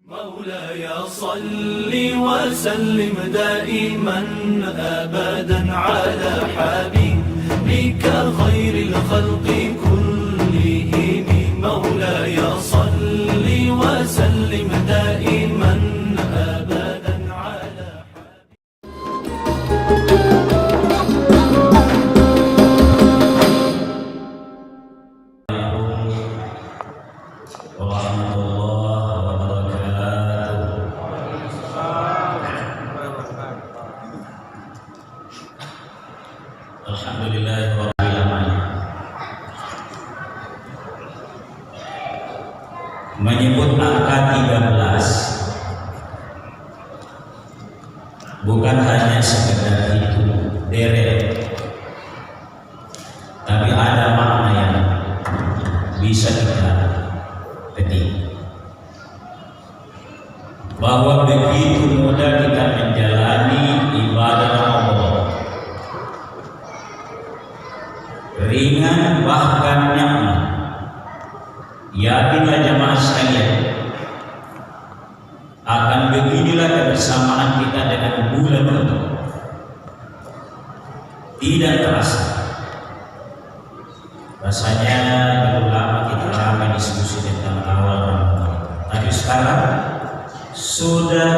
مولاي صل وسلم دائما أبدا على حبيبك خير الخلق كلهم. مولاي صل وسلم دائما أبدا على Menyebut angka 13 bukan hanya sekedar itu deret, tapi ada makna yang bisa kita petik, bahwa begitu mudah kita menjalani ibadah Allah, ringan bahkan nyaman. Yakinlah jamaah sekalian, akan beginilah kebersamaan kita dengan bulan itu, tidak terasa. Rasanya dulu lama kita ramai diskusi tentang awal Ramadan, tapi sekarang sudah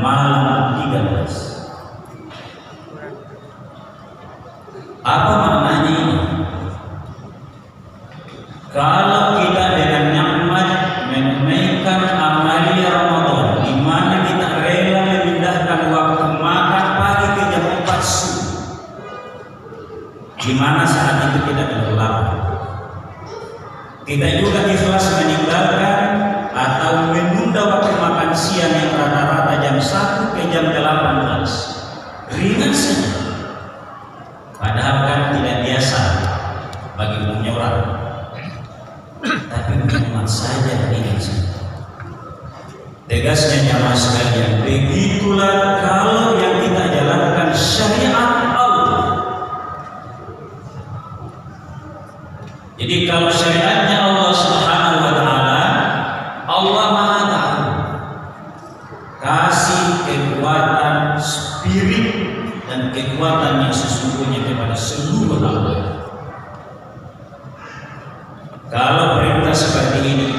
malam 13. Apa maknanya ini? Kalau kita dengan nyaman menunaikan amalia Ramadan, di mana kita rela memindahkan waktu makan pagi ke jam 4 subuh, di mana saat itu kita berlapar, kita juga ikhlas meninggalkan atau menunda waktu makan siang yang rata-rata jam 1 ke jam 18, ringan saja, padahal kan tidak biasa bagi umumnya orang. Tapi nikmat saja ini saja. Tegasnya jamaah sekalian, begitulah kalau yang kita jalankan syariat Allah. Jadi kalau syariatnya Allah Subhanahu wa taala, Allah Maha Tahu, kasih kekuatan spirit dan kekuatan yang sesungguhnya kepada seluruh hamba. Kalau perintah seperti ini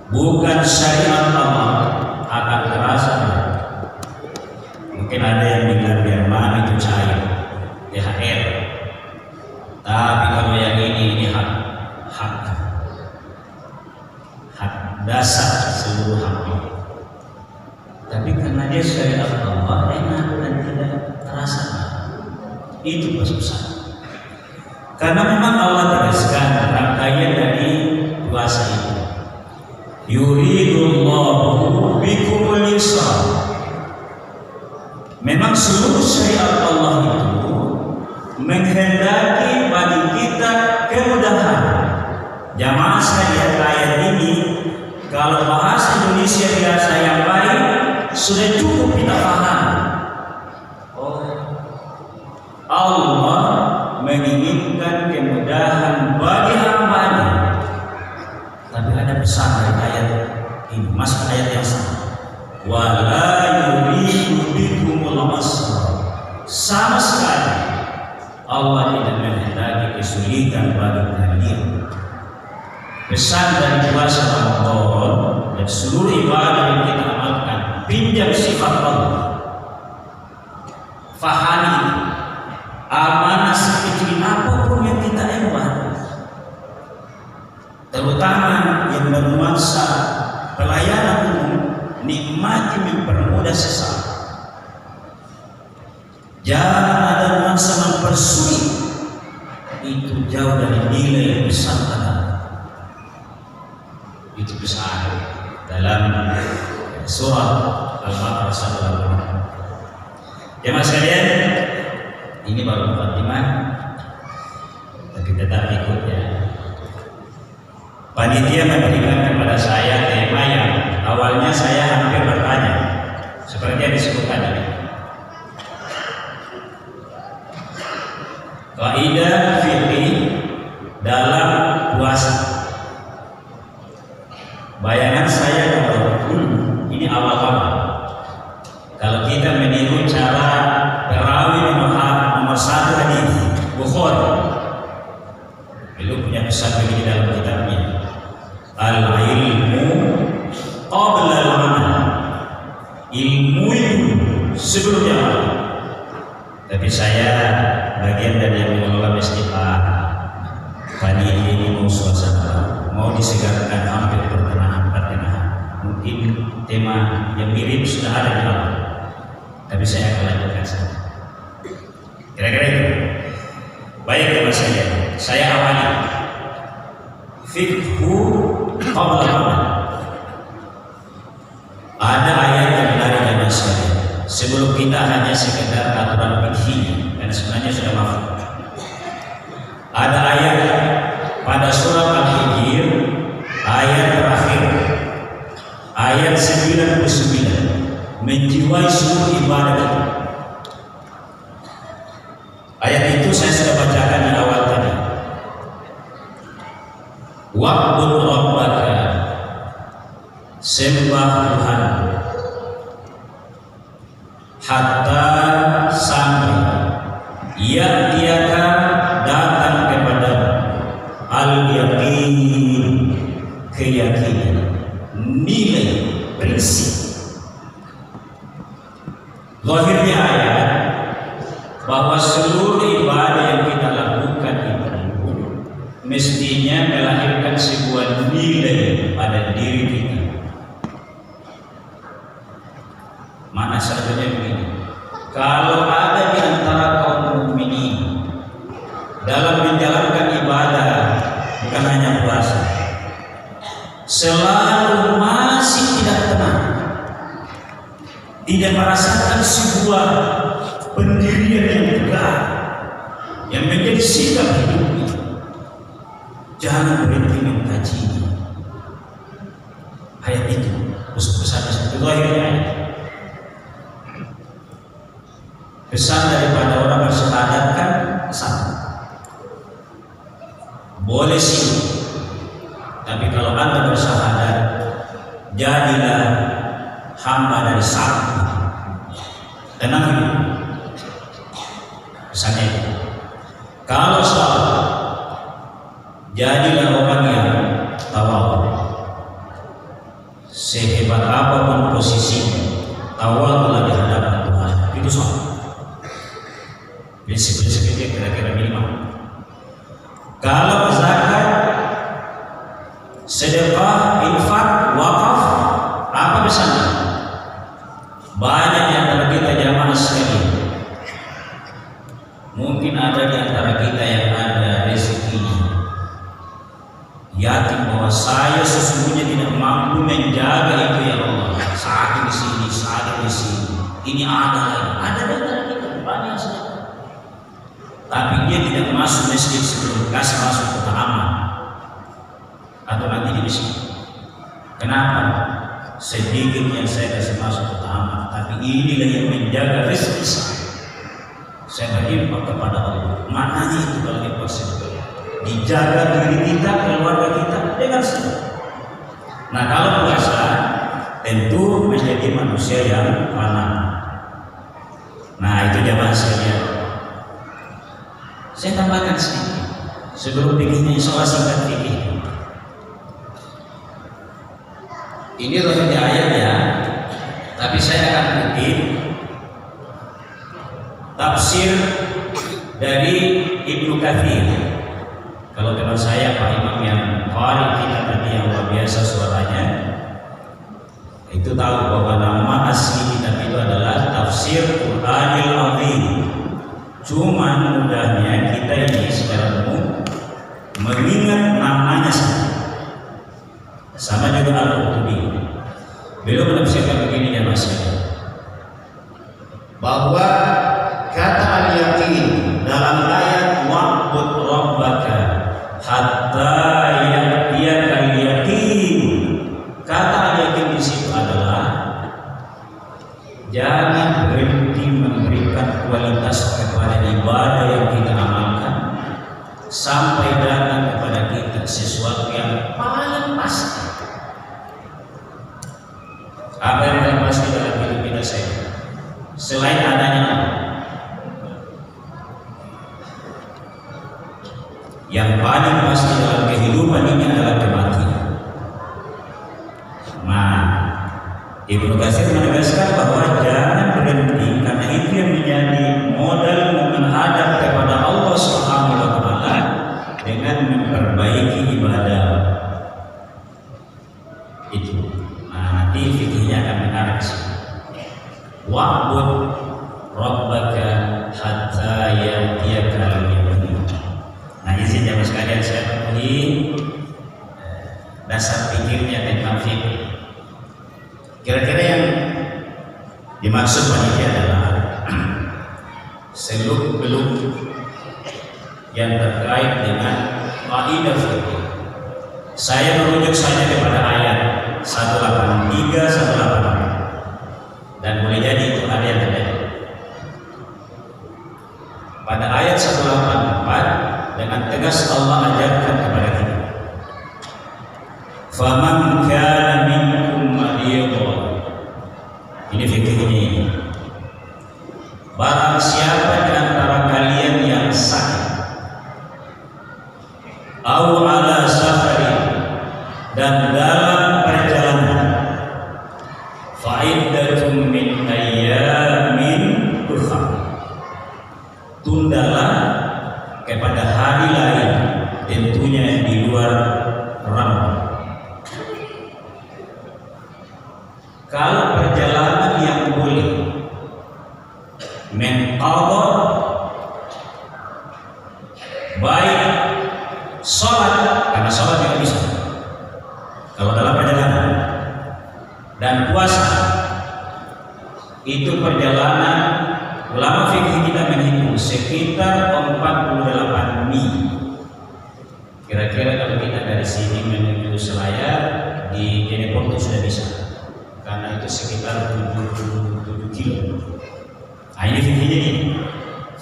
bukan syariat Allah, akan terasa. Mungkin ada yang bilang biar mana itu cair, THR. Tapi kalau yang ini hak dasar seluruh hamba. Tapi karena dia syariat Allah, enak dan tidak terasa. Itu besar. Karena memang Allah tegaskan rangkaian dari puasa itu, yuridullahu bikumul yusra. Memang seluruh syariat Allah itu menghendaki bagi kita kemudahan. Jamaah sekalian, ayat ini kalau bahasa Indonesia biasa yang baik sudah cukup kita paham. Allah menginginkan kemudahan bagi hamba-Nya. Tapi ada pesan dari ayat ini, masuk ayat yang sama. Wala yuridu bikumul usra. Sama sekali Allah tidak menghendaki kesulitan bagi kalian. Pesan dari puasa Ramadan dan seluruh ibadah yang kita amalkan, pinjam sifat Allah. Fahami amanah sekecil apapun yang kita emban, terutama yang bernuansa pelayanan umum, nikmati mempermudah sesama. Jangan ada nuansa mempersulit, itu jauh dari nilai yang besar tadi. Itu besar dalam surah Al-Baqarah 1. Jemaah sekalian, ini baru mukadimah, tapi tetap ikut ya. Panitia memberikan kepada saya tema yang awalnya saya hampir bertanya, seperti yang disebutkan tadi. Kaidah fikih dalam puasa. Bayangan saya kalau mungkin tema yang mirip sudah ada di awal, tapi saya akan lanjutkan saja. Kira-kira itu. Baik teman saya awali fikhu qabla amal. Ada ayat yang menarik teman saya. Sebelum kita hanya sekedar aturan fikih, karena sebenarnya sudah mafhum. Ada ayat pada surah Al-Hijr, ayat terakhir, ayat 99, menjiwai seluruh ibadah itu. Ayat itu saya sudah bacakan di awal tadi. Wa'bud rabbaka, sembah Tuhan, hatta sampai ya'tiyaka, datang kepadamu, al-yaqin, keyakinan, nilai, prinsip. Zahirnya ayat bahwa seluruh ibadah yang kita lakukan itu mestinya melahirkan sebuah nilai pada diri kita. Mana satunya begini, kalau ada di antara kaum mukminin dalam menjalankan ibadah, bukan hanya puasa, selalu masih tidak tenang, tidak merasakan sebuah pendirian yang tegak yang menjadi sikap hidupnya, jangan berhenti mengkaji ayat itu. Pesan-pesan itu akhirnya pesan daripada orang bersyahadat kan satu, boleh sih, tapi kalau Anda bersyahadat, jadilah hamba dari satu, tenang hidup. Pesannya itu. Kalau salah, jadilah orang yang tawadu. Sehebat apapun posisinya, tawadulah di hadapan Tuhan. Itu salah. Prinsip-prinsip itu kira-kira minimal. Kalau zakat, sedekah, infak, wakaf, apa pesannya? Banyak di antara kita jamaah sekali. Mungkin ada di antara kita yang ada rezekinya, yakin bahwa saya sesungguhnya tidak mampu menjaga itu ya Allah. Saat di sini, saat di sini. Ini ada di antara kita banyak sekali. Tapi dia tidak masuk masjid sebelum kasih masuk kota aman atau nanti di masjid. Kenapa? Sedikit yang saya kasih masuk kota aman, tapi inilah yang menjaga rezeki saya. Saya berinfak kepada Allah. Maknanya itu kalau infak sebetulnya dijaga diri kita, keluarga kita dengan senang. Nah kalau puasa tentu menjadi manusia yang mana. Nah itu jamaah sekalian. Saya tambahkan sedikit sebelum fikihnya, insyaallah singkat fikih. Ini rohnya ayat ya, tapi saya akan kutip tafsir dari Ibnu Katsir. Kalau teman saya Pak Imam yang qari kita tadi yang luar biasa suaranya, itu tahu bahwa nama asli kitab itu adalah Tafsir Qur'anil Azim. Cuma mudahnya kita ini secara umum mengingat namanya saja. Sama juga Al-Qurtubi. Beliau menafsirkan begini ya Mas, bahwa kata al-yaqin dalam ayat wa'bud rabbaka hatta ya'tiyakal yaqin, kata al-yaqin di situ adalah jangan berhenti memberikan kualitas kepada ibadah yang kita amalkan sampai datang kepada kita sesuatu yang paling pasti. Apa yang paling pasti dalam hidup kita selain adanya Allah? Yang paling pasti dalam kehidupan ini adalah kematian. Nah, Ibnu Katsir menegaskan bahwa jangan berhenti, karena itu yang menjadi modal menghadap kepada Allah Subhanahu wa taala dengan memperbaiki ibadah itu. Nah, nanti fikihnya akan mengarah ke sini. Wa'bud rabbaka hatta ya'tiyakal yaqin. Nah, izin jamaah sekalian saya penuhi dasar pikirnya tentang fikih. Kira-kira yang dimaksud panitia adalah seluk-beluk yang terkait dengan kaidah fikih. Saya merujuk saja kepada ayat 183, 184, dan boleh jadi itu ada yang terjadi. Pada ayat 184 dengan tegas Allah ajarkan kepada kita, faman kana minkum mariyadun. Ini fikihnya ini. Barang siapa di antara kalian yang sakit, au ala safarin, dan dalam perjalanan, fa'iddatun min ayyamin ukhra, tundalah kepada hari lain, tentunya di luar Ramadan. Kalau perjalanan yang boleh menqadha, baik sholat, karena sholat juga bisa kalau dalam perjalanan, dan puasa, itu perjalanan ulama fikih kita menghitung sekitar 48 mil. Kira-kira kalau kita dari sini menuju Selayar di Jeneponto sudah bisa, karena itu sekitar 77 kilo. Nah, ini fikihnya ini.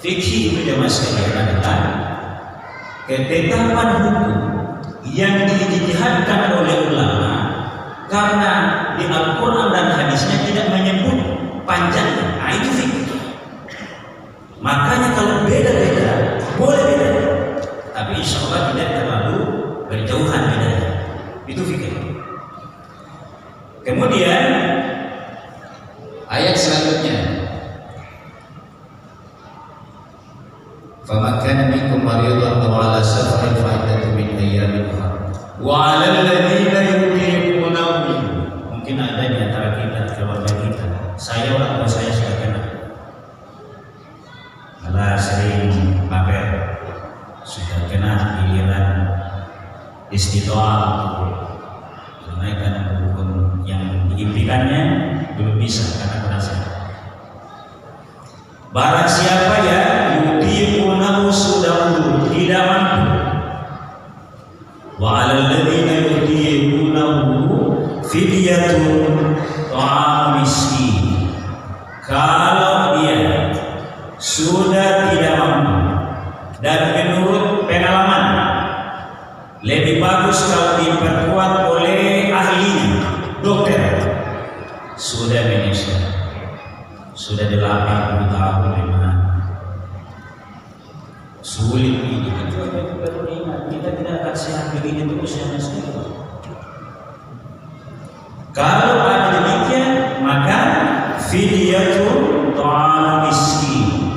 Fikih itu jamaah sekalian adalah ketetapan hukum yang dijihadkan oleh ulama karena di Al-Quran dan hadisnya tidak menyebut panjangnya. Nah, itu fikih. Makanya kalau beda-beda boleh beda, tapi insya Allah tidak terlalu berjauhan bedanya. Itu fikih. Kemudian ayat selanjutnya, faman kana minkum maridan aw ala safarin fa'iddatun min ayyamin ukhra wa 'alal ladzina yutiqunahu. Mungkin ada di antara kita, keluarga kita, saya orang tua saya sudah kena, malah sering mager, sudah kena giliran istitoah untuk menunaikan rukun yang diimpikannya, belum bisa karena kurang sehat. Barang siapa yang yutiqunahu sudahu, tidak mampu, wa 'alal ladzina yutiqunahu fidyatun ta'am miskin. Kalau dia sudah tidak mampu, dan menurut pengalaman lebih bagus kalau diperkuat oleh ahlinya, dokter, sudah menyesal, sudah 80 tahun memang sulit ini. Itu baru ingat, kita tidak akan sehat begini terus ya mas. Kalau ada demikian, maka fidyatun ta'am miskin,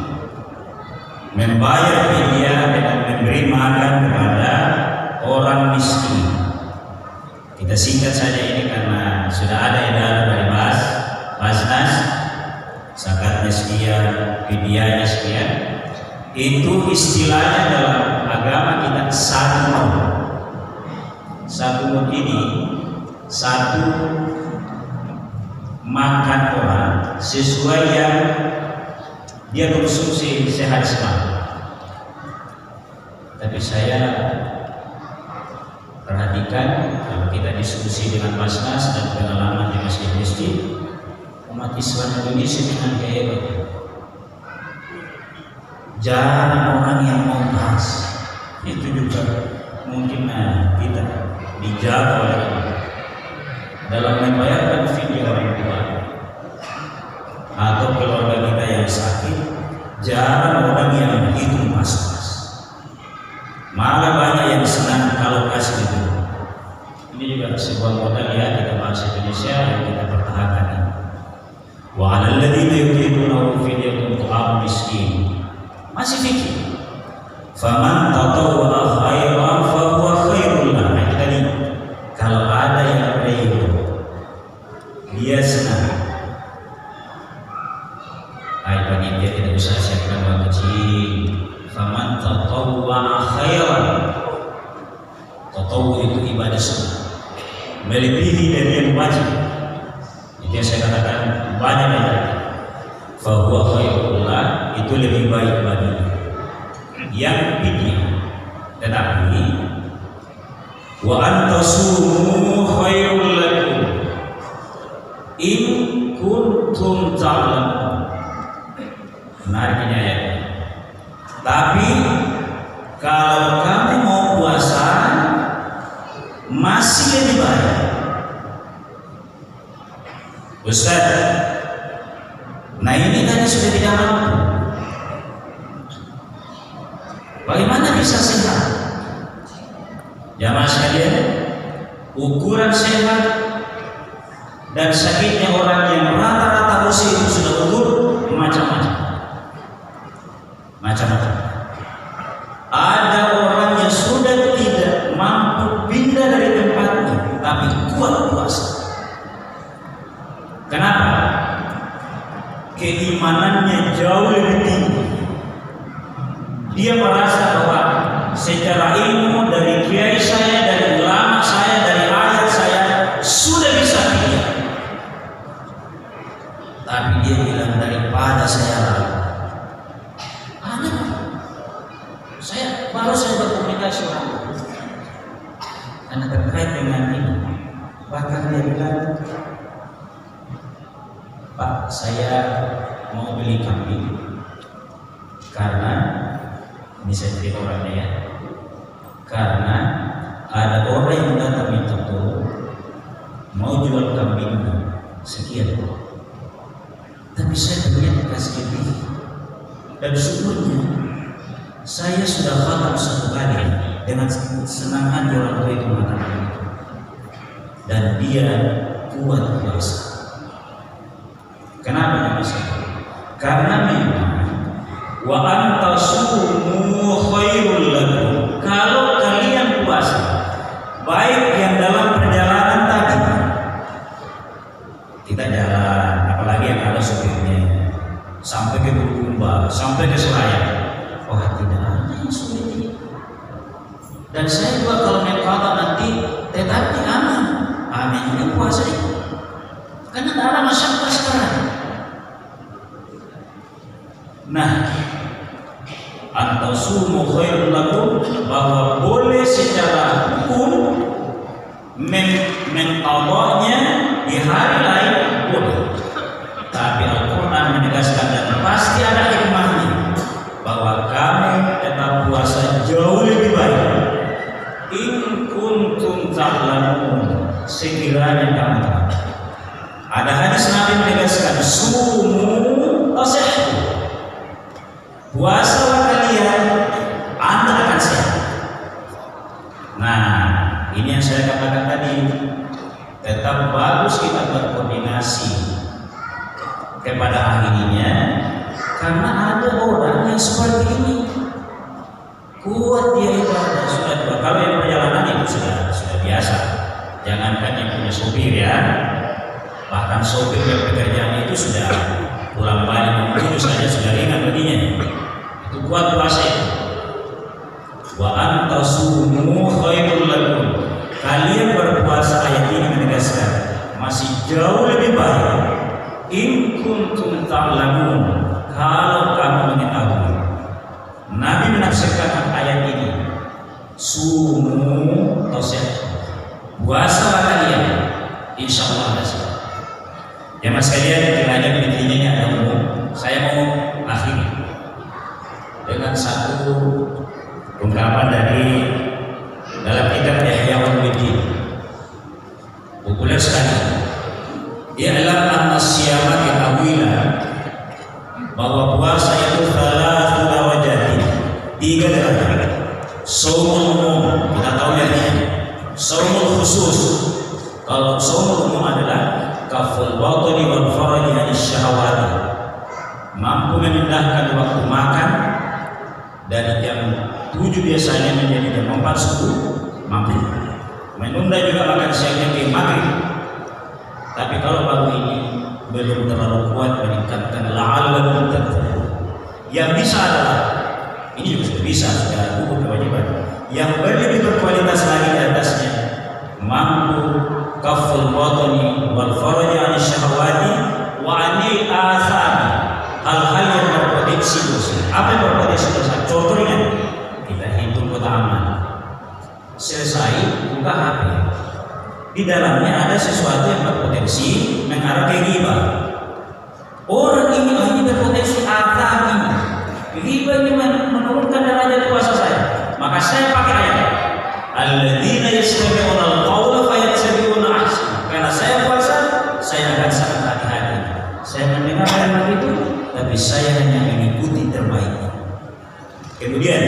membayar fidyah dengan memberi makan kepada orang miskin. Kita singkat saja ini karena sudah ada edaran dari Basnas, zakatnya sekian, fidyahnya sekian. Itu istilahnya dalam agama kita satu mud. Satu mud ini satu makan orang sesuai yang dia konsumsi sehari semalam. Tapi saya perhatikan kalau kita diskusi dengan Basnas dan pengalaman di masjid-masjid, umat Islam Indonesia dengan kehebat, jarang orang yang mau bahas. Itu juga mungkin kita dijaga oleh Allah dalam membayarkan fidyah orang tua atau keluarga kita yang sakit. Jarang orang yang hitung pas-pas, malah banyak yang senang kalau kasih itu. Ini juga sebuah modal ya kita bangsa Indonesia yang kita pertahankan. Wa 'alal ladzina yutiqunahu fidyatun ta'am miskin, masih fikir. Faman tatawwa khairan fa huwa khairul lahu. Tadi kalau ada yang ridho dia senang. Hai panitia tidak usah siapkan uang kecil. Faman tatawwa khairan. Tatawwu itu ibadah sunnah, melebihi dari yang wajib. Itu yang saya katakan banyak yang tadi. Fahuwa khairullah, itu lebih baik baginya. Yang fikih, tetapi wa antasumu khairul lakum in kuntum ta'lamun. Menariknya ayat. Tapi kalau kamu mau puasa masih lebih baik. Ustaz, nah ini tadi sudah tidak mampu. Bagaimana bisa sehat? Jamaah sekalian, ukuran sehat dan sakitnya orang yang rata-rata usia itu sudah umur macam-macam. Macam-macam. Ada orang yang sudah tidak mampu pindah dari tempatnya, tapi kuat puasa. Kenapa? Keimanannya jauh lebih tinggi. Dia merasa bahwa secara ilmu dari kiai saya, dari ulama saya, dari ayat saya sudah bisa pindah. Tapi dia bilang daripada saya ragu. Saya berkomunikasi orang karena terkait dengan ini. Bahkan dia bilang, Pak, saya mau beli kambing karena ini saya cerita orangnya ya, karena ada orang yang datang minta tolong mau jual kambingnya sekian, tapi saya punya kasih lebih, dan syukurnya saya sudah khatam satu kali dengan senang hati orang tua itu mengatakan itu, dan dia kuat puasa. Kenapa Mas? Karena memang wa antasumu khairul lakum. Kalau kalian puasa, baik yang dalam perjalanan tadi, kita jalan, apalagi yang ada supirnya, sampai ke Bulukumba, sampai ke Selayar, wah tidak ada yang sulit. Dan saya juga kalau naik kota nanti tetapi aman, amin juga puasa itu, karena tidak ada masyarakat sekarang. Nah, antasumu khairul lakum, bahwa boleh secara hukum mengqadanya di hari lain boleh. Tapi Al-Quran menegaskan dan pasti ada hikmahnya bahwa kami tetap puasa jauh lebih baik. In kuntum ta'lamun, sekiranya kamu tahu. Ada hadis Nabi menegaskan sumu tasihhu, puasalah kalian, Anda akan sehat. Nah, ini yang saya katakan tadi, tetap bagus kita berkoordinasi kepada ahlinya, karena ada orang yang seperti ini kuat dia ibadah sudah dua. Kalau yang perjalanan itu sudah biasa, jangankan yang punya sopir ya, bahkan sopir yang pekerjaan itu sudah pulang balik menuju saja sudah ringan baginya. Itu kuat puasa itu. Wa antasumu khairul lakum, kalian berpuasa, ayat ini menegaskan masih jauh lebih baik. In kuntum ta'lamun, kalau kamu mengetahui. Nabi menafsirkan ayat ini, sumu tasihhu, puasalah kalian, insyaallah ada sehat. Ya mas kalian, kiranya intinya ada umum. Saya mau akhiri dengan satu ungkapan dari dalam kitab Ihya Ulumuddin, populer sekali. Dia adalah an-nasiyama kitawila, bahwa puasa itu salah wajah, tiga derajat. Shaumul umum, kita tahu ya ini. Shaumul khusus, kalau shaumul umum adalah kaful batni wal faraji anis syahawati, mampu memindahkan waktu makan dari jam 7 biasanya menjadi jam 4 subuh, mampu menunda juga makan siangnya ke maghrib. Tapi kalau bagi ini belum terlalu kuat meningkatkan la'allakum tattaqun. Yang bisa adalah ini juga sudah bisa, sudah hukum kewajiban. Yang lebih berkualitas lagi di atasnya, mampu kaful batni wal faraja 'an syahawati wa 'anil athami, hal-hal yang berpotensi dosa. Apa yang berpotensi dosa? Contohnya kita hitung kota aman, selesai buka HP, di dalamnya ada sesuatu yang berpotensi mengarah ke ghibah. Orang ini berpotensi atham ini. Ghibah ini menurunkan derajat puasa saya. Maka saya pakai ayat alladzina yastami'una al-qawla fayattabi'una ahsana. Karena saya puasa, saya akan sangat hati-hati. Saya mendengar ayat itu, tapi saya hanya mengikuti terbaiknya. Kemudian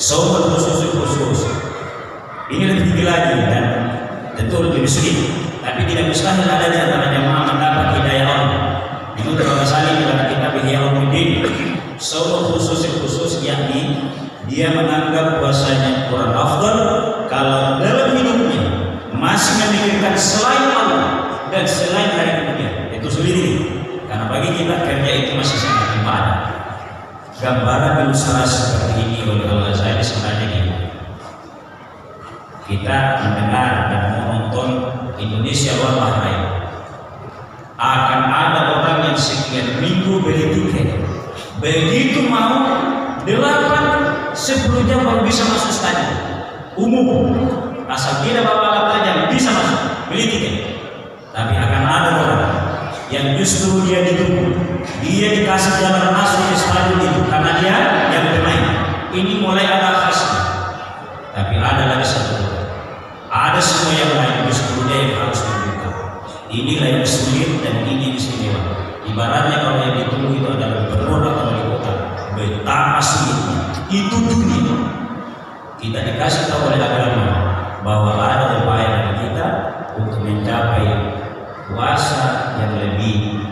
saum khusus. Ini lebih tinggi lagi dan tentu lebih sulit. Tapi tidak mustahil ada di antara jemaah mendapat hidayah Allah. Menurut Al-Ghazali dalam kitab Ihya Ulumuddin, saum khusus yakni dia menganggap puasanya kurang afdal kalau dalam hidupnya masih memikirkan selain Allah dan selain hari kemudian. Itu sulit ini, karena bagi kita kerja itu masih sangat ibadah. Gambaran berusaha seperti ini oleh Al-Ghazali sebenarnya gini. Kita mendengar dan menonton Indonesia luar Bahrain, akan ada orang yang sekian minggu beli tiket, begitu mau 8-10 jam baru bisa masuk stadion umum, asal tidak bawa alat tajam bisa masuk beli tiket. Tapi akan ada orang yang justru dia ditunggu, dia dikasih jalan masuk ke stadion itu karena dia yang bermain. Ini mulai ada khasnya. Tapi ada lagi satu, ada semua yang lain justru dia yang harus membuka. Inilah yang sulit dan ini istimewa. Ibaratnya kalau yang ditunggu itu adalah gubernur atau wali kota, betapa sulitnya. Itu dunia. Kita dikasih tahu oleh agama bahwa ada upaya dari kita untuk mencapai puasa yang lebih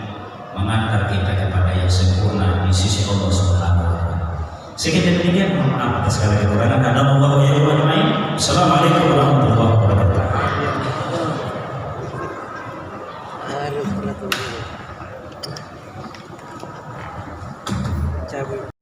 mengantar kita kepada yang sempurna di sisi Allah Subhanahu wa taala. Sekian demikian, mohon maaf atas segala kekurangan. Assalamualaikum warahmatullahi wabarakatuh. Cabut.